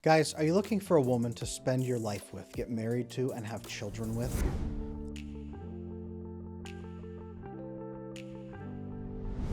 Guys, are you looking for a woman to spend your life with, get married to, and have children with?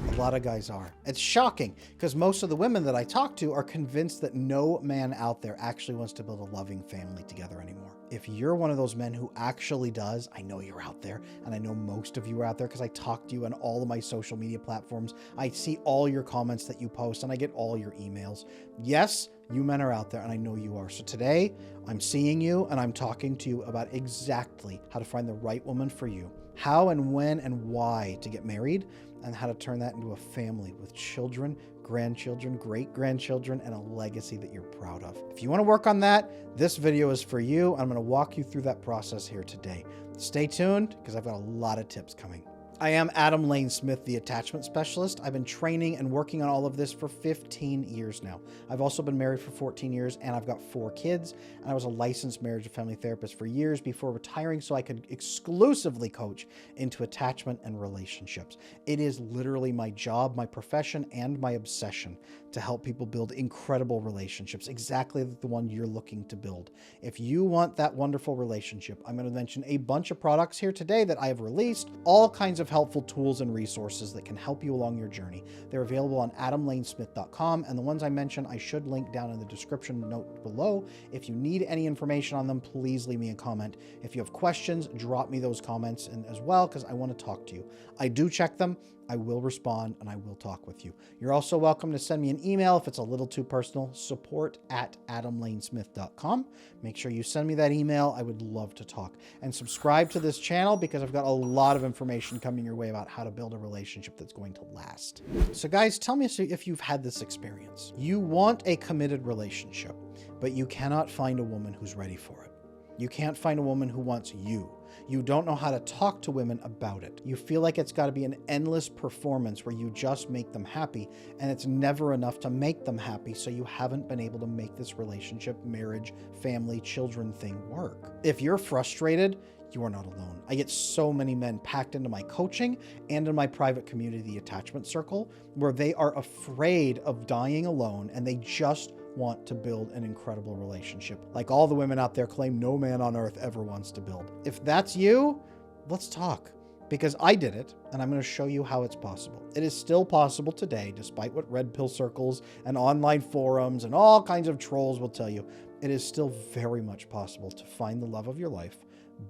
A lot of guys are. It's shocking because most of the women that I talk to are convinced that no man out there actually wants to build a loving family together anymore. If you're one of those men who actually does, I know you're out there, and I know most of you are out there because I talk to you on all of my social media platforms. I see all your comments that you post, and I get all your emails. Yes, you men are out there, and I know you are. So today, I'm seeing you, and I'm talking to you about exactly how to find the right woman for you, how and when and why to get married, and how to turn that into a family with children, grandchildren, great-grandchildren, and a legacy that you're proud of. If you want to work on that, this video is for you. I'm going to walk you through that process here today. Stay tuned because I've got a lot of tips coming. I am Adam Lane Smith, the attachment specialist. I've been training and working on all of this for 15 years now. I've also been married for 14 years and I've got 4 kids. And I was a licensed marriage and family therapist for years before retiring so I could exclusively coach into attachment and relationships. It is literally my job, my profession, and my obsession to help people build incredible relationships, exactly the one you're looking to build. If you want that wonderful relationship, I'm going to mention a bunch of products here today that I have released, all kinds of helpful tools and resources that can help you along your journey. They're available on adamlanesmith.com, and the ones I mentioned I should link down in the description note below. If you need any information on them, please leave me a comment. If you have questions, drop me those comments in as well, because I want to talk to you. I do check them. I will respond and I will talk with you. You're also welcome to send me an email if it's a little too personal, support@adamlanesmith.com. Make sure you send me that email. I would love to talk. And subscribe to this channel because I've got a lot of information coming your way about how to build a relationship that's going to last. So guys, tell me if you've had this experience. You want a committed relationship, but you cannot find a woman who's ready for it. You can't find a woman who wants you. You don't know how to talk to women about it. You feel like it's got to be an endless performance where you just make them happy, and it's never enough to make them happy, so you haven't been able to make this relationship, marriage, family, children thing work. If you're frustrated, you are not alone. I get so many men packed into my coaching and in my private community, the Attachment Circle, where they are afraid of dying alone and they just want to build an incredible relationship. Like all the women out there claim no man on earth ever wants to build. If that's you, let's talk. Because I did it, and I'm going to show you how it's possible. It is still possible today, despite what red pill circles and online forums and all kinds of trolls will tell you. It is still very much possible to find the love of your life,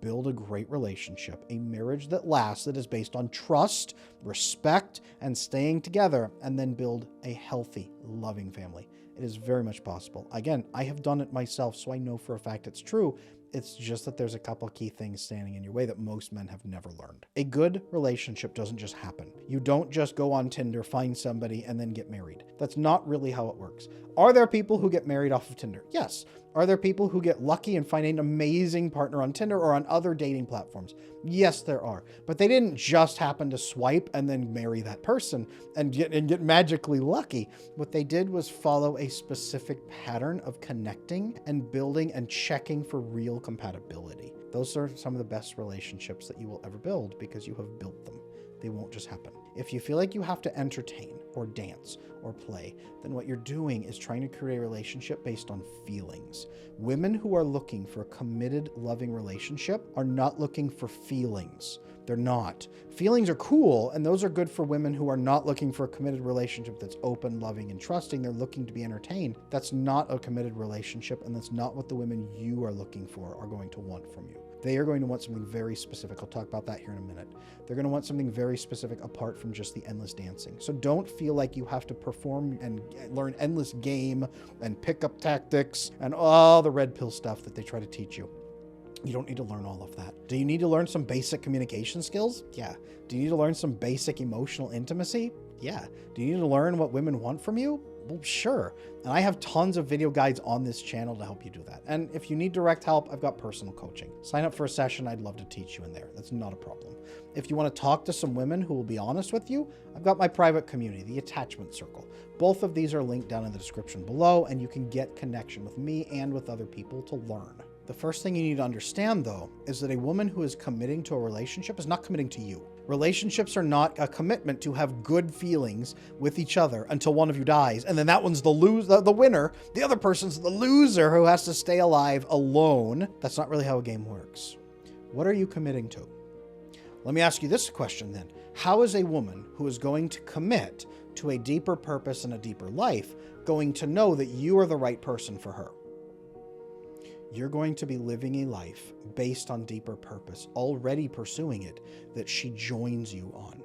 build a great relationship, a marriage that lasts, that is based on trust, respect, and staying together, and then build a healthy, loving family. It is very much possible. Again, I have done it myself, so I know for a fact it's true. It's just that there's a couple key things standing in your way that most men have never learned. A good relationship doesn't just happen. You don't just go on Tinder, find somebody, and then get married. That's not really how it works. Are there people who get married off of Tinder? Yes. Are there people who get lucky and find an amazing partner on Tinder or on other dating platforms? Yes, there are. But they didn't just happen to swipe and then marry that person and get magically lucky. What they did was follow a specific pattern of connecting and building and checking for real compatibility. Those are some of the best relationships that you will ever build because you have built them. They won't just happen. If you feel like you have to entertain or dance or play, then what you're doing is trying to create a relationship based on feelings. Women who are looking for a committed, loving relationship are not looking for feelings. They're not. Feelings are cool, and those are good for women who are not looking for a committed relationship that's open, loving, and trusting. They're looking to be entertained. That's not a committed relationship, and that's not what the women you are looking for are going to want from you. They are going to want something very specific. I'll talk about that here in a minute. They're going to want something very specific apart from just the endless dancing. So don't feel like you have to perform and learn endless game and pickup tactics and all the red pill stuff that they try to teach you. You don't need to learn all of that. Do you need to learn some basic communication skills? Yeah. Do you need to learn some basic emotional intimacy? Yeah. Do you need to learn what women want from you? Well, sure. And I have tons of video guides on this channel to help you do that. And if you need direct help, I've got personal coaching. Sign up for a session. I'd love to teach you in there. That's not a problem. If you want to talk to some women who will be honest with you, I've got my private community, the Attachment Circle. Both of these are linked down in the description below, and you can get connection with me and with other people to learn. The first thing you need to understand, though, is that a woman who is committing to a relationship is not committing to you. Relationships are not a commitment to have good feelings with each other until one of you dies, and then that one's the winner. The other person's the loser who has to stay alive alone. That's not really how a game works. What are you committing to? Let me ask you this question then. How is a woman who is going to commit to a deeper purpose and a deeper life going to know that you are the right person for her? You're going to be living a life based on deeper purpose, already pursuing it, that she joins you on.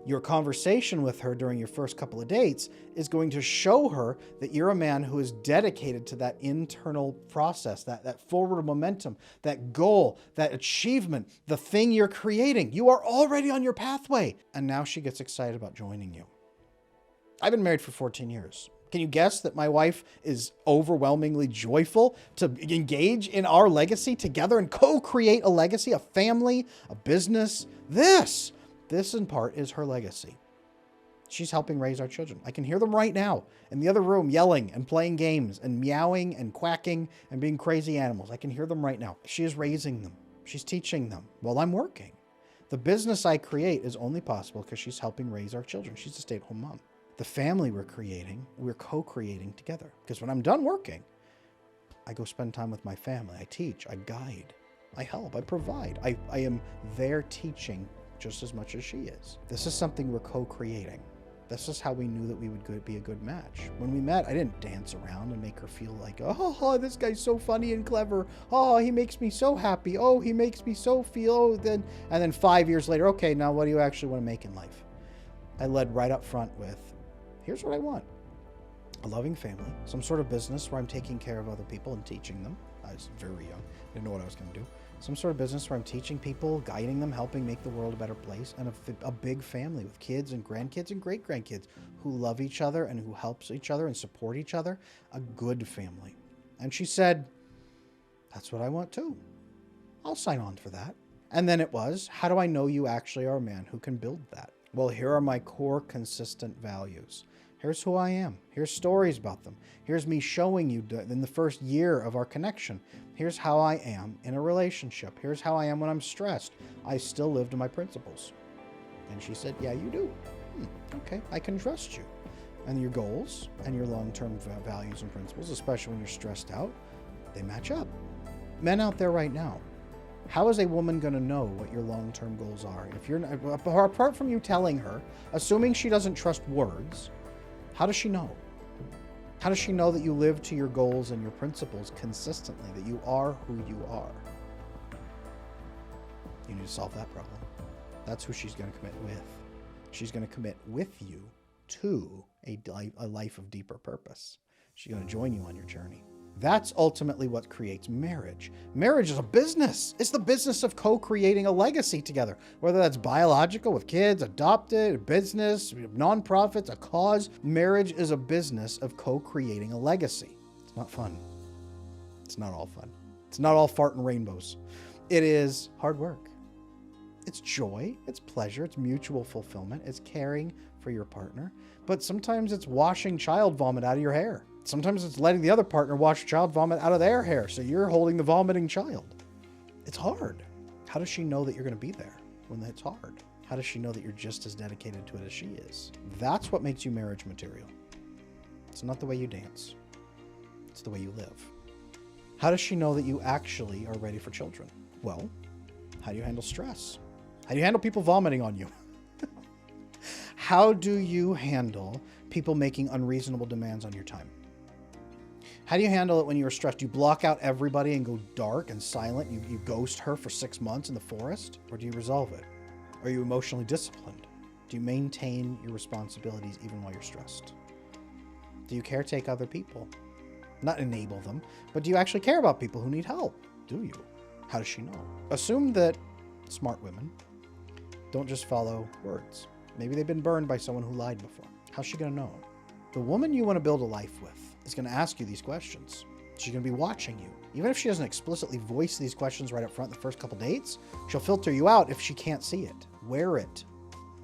Your conversation with her during your first couple of dates is going to show her that you're a man who is dedicated to that internal process, that forward momentum, that goal, that achievement, the thing you're creating. You are already on your pathway. And now she gets excited about joining you. I've been married for 14 years. Can you guess that my wife is overwhelmingly joyful to engage in our legacy together and co-create a legacy, a family, a business? This in part is her legacy. She's helping raise our children. I can hear them right now in the other room yelling and playing games and meowing and quacking and being crazy animals. I can hear them right now. She is raising them. She's teaching them while I'm working. The business I create is only possible because she's helping raise our children. She's a stay-at-home mom. The family we're creating, we're co-creating together. Because when I'm done working, I go spend time with my family. I teach, I guide, I help, I provide. I am there teaching just as much as she is. This is something we're co-creating. This is how we knew that we would be a good match. When we met, I didn't dance around and make her feel like, oh, this guy's so funny and clever. Oh, he makes me so happy. Oh, he makes me so feel. And then 5 years later, okay, now what do you actually want to make in life? I led right up front with, here's what I want. A loving family, some sort of business where I'm taking care of other people and teaching them. I was very young. I didn't know what I was going to do. Some sort of business where I'm teaching people, guiding them, helping make the world a better place, and a big family with kids and grandkids and great-grandkids who love each other and who helps each other and support each other. A good family. And she said, that's what I want too. I'll sign on for that. And then it was, how do I know you actually are a man who can build that? Well, here are my core consistent values. Here's who I am. Here's stories about them. Here's me showing you in the first year of our connection. Here's how I am in a relationship. Here's how I am when I'm stressed. I still live to my principles. And she said, yeah, you do. Okay, I can trust you. And your goals and your long-term values and principles, especially when you're stressed out, they match up. Men out there right now, how is a woman going to know what your long-term goals are? If you're not, apart from you telling her, assuming she doesn't trust words, how does she know? How does she know that you live to your goals and your principles consistently, that you are who you are? You need to solve that problem. That's who she's going to commit with. She's going to commit with you to a life of deeper purpose. She's going to join you on your journey. That's ultimately what creates marriage. Marriage is a business. It's the business of co-creating a legacy together, whether that's biological with kids, adopted, a business, nonprofits, a cause. Marriage is a business of co-creating a legacy. It's not fun. It's not all fun. It's not all fart and rainbows. It is hard work. It's joy, it's pleasure, it's mutual fulfillment, it's caring for your partner. But sometimes it's washing child vomit out of your hair. Sometimes it's letting the other partner wash child vomit out of their hair, so you're holding the vomiting child. It's hard. How does she know that you're going to be there when it's hard? How does she know that you're just as dedicated to it as she is? That's what makes you marriage material. It's not the way you dance. It's the way you live. How does she know that you actually are ready for children? Well, how do you handle stress? How do you handle people vomiting on you? How do you handle people making unreasonable demands on your time? How do you handle it when you're stressed? Do you block out everybody and go dark and silent? You ghost her for 6 months in the forest? Or do you resolve it? Are you emotionally disciplined? Do you maintain your responsibilities even while you're stressed? Do you caretake other people? Not enable them, but do you actually care about people who need help? Do you? How does she know? Assume that smart women don't just follow words. Maybe they've been burned by someone who lied before. How's she going to know? The woman you want to build a life with is going to ask you these questions. She's going to be watching you. Even if she doesn't explicitly voice these questions right up front in the first couple dates, she'll filter you out if she can't see it. Wear it.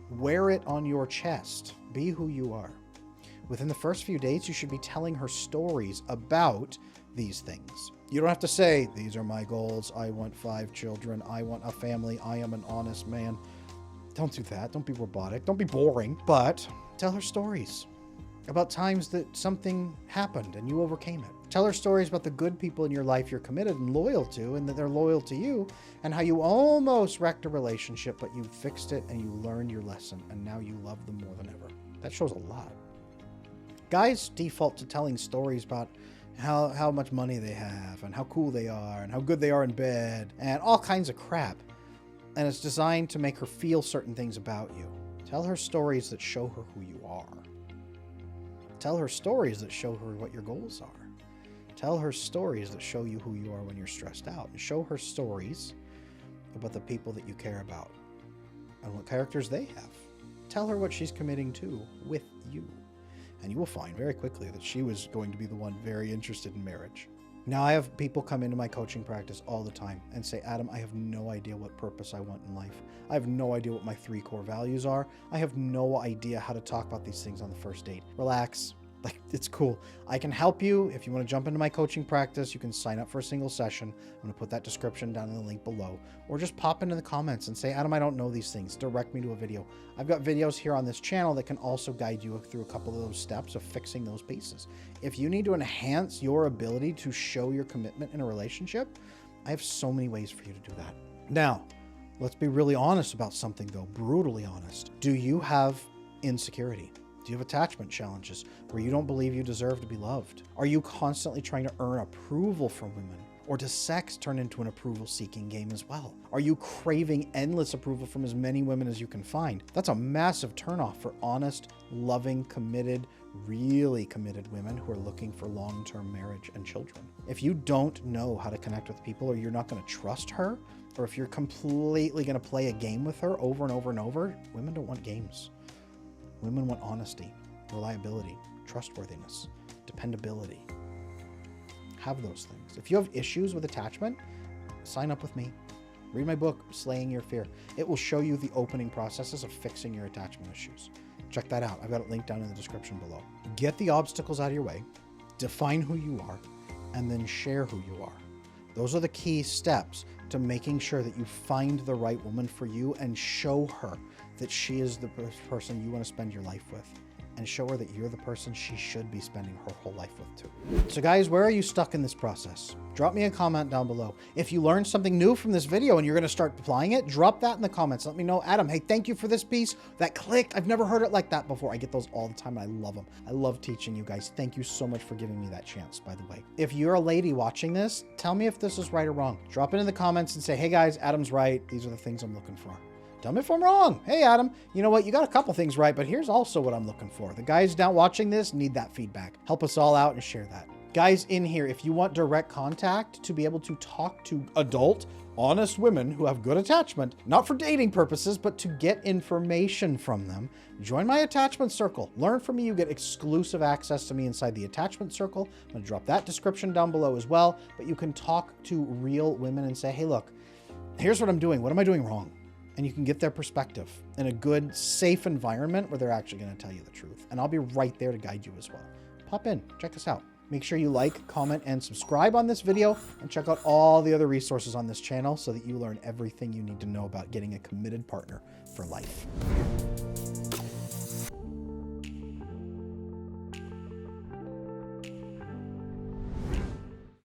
Wear it on your chest. Be who you are. Within the first few dates, you should be telling her stories about these things. You don't have to say, these are my goals. I want 5 children. I want a family. I am an honest man. Don't do that. Don't be robotic. Don't be boring. But tell her stories about times that something happened and you overcame it. Tell her stories about the good people in your life you're committed and loyal to, and that they're loyal to you, and how you almost wrecked a relationship, but you fixed it and you learned your lesson, and now you love them more than ever. That shows a lot. Guys default to telling stories about how much money they have and how cool they are and how good they are in bed and all kinds of crap. And it's designed to make her feel certain things about you. Tell her stories that show her who you are. Tell her stories that show her what your goals are. Tell her stories that show you who you are when you're stressed out. And show her stories about the people that you care about and what characters they have. Tell her what she's committing to with you. And you will find very quickly that she was going to be the one very interested in marriage. Now, I have people come into my coaching practice all the time and say, Adam, I have no idea what purpose I want in life. I have no idea what my 3 core values are. I have no idea how to talk about these things on the first date. Relax. Like, it's cool. I can help you. If you want to jump into my coaching practice, you can sign up for a single session. I'm going to put that description down in the link below. Or just pop into the comments and say, Adam, I don't know these things. Direct me to a video. I've got videos here on this channel that can also guide you through a couple of those steps of fixing those pieces. If you need to enhance your ability to show your commitment in a relationship, I have so many ways for you to do that. Now, let's be really honest about something, though. Brutally honest. Do you have insecurity? Do you have attachment challenges where you don't believe you deserve to be loved? Are you constantly trying to earn approval from women? Or does sex turn into an approval-seeking game as well? Are you craving endless approval from as many women as you can find? That's a massive turnoff for honest, loving, committed, really committed women who are looking for long-term marriage and children. If you don't know how to connect with people, or you're not going to trust her, or if you're completely going to play a game with her over and over and over, women don't want games. Women want honesty, reliability, trustworthiness, dependability. Have those things. If you have issues with attachment, sign up with me. Read my book, Slaying Your Fear. It will show you the opening processes of fixing your attachment issues. Check that out. I've got it linked down in the description below. Get the obstacles out of your way, define who you are, and then share who you are. Those are the key steps to making sure that you find the right woman for you and show her that she is the person you want to spend your life with, and show her that you're the person she should be spending her whole life with too. So guys, where are you stuck in this process? Drop me a comment down below. If you learned something new from this video and you're going to start applying it, drop that in the comments. Let me know, Adam, hey, thank you for this piece. That click, I've never heard it like that before. I get those all the time and I love them. I love teaching you guys. Thank you so much for giving me that chance, by the way. If you're a lady watching this, tell me if this is right or wrong. Drop it in the comments and say, hey guys, Adam's right. These are the things I'm looking for. Tell me if I'm wrong. Hey, Adam, you know what? You got a couple things right, but here's also what I'm looking for. The guys down watching this need that feedback. Help us all out and share that. Guys in here, if you want direct contact to be able to talk to adult, honest women who have good attachment, not for dating purposes, but to get information from them, join my attachment circle. Learn from me. You get exclusive access to me inside the attachment circle. I'm going to drop that description down below as well, but you can talk to real women and say, hey, look, here's what I'm doing. What am I doing wrong? And you can get their perspective in a good, safe environment where they're actually going to tell you the truth. And I'll be right there to guide you as well. Pop in, check us out. Make sure you like, comment, and subscribe on this video, and check out all the other resources on this channel so that you learn everything you need to know about getting a committed partner for life.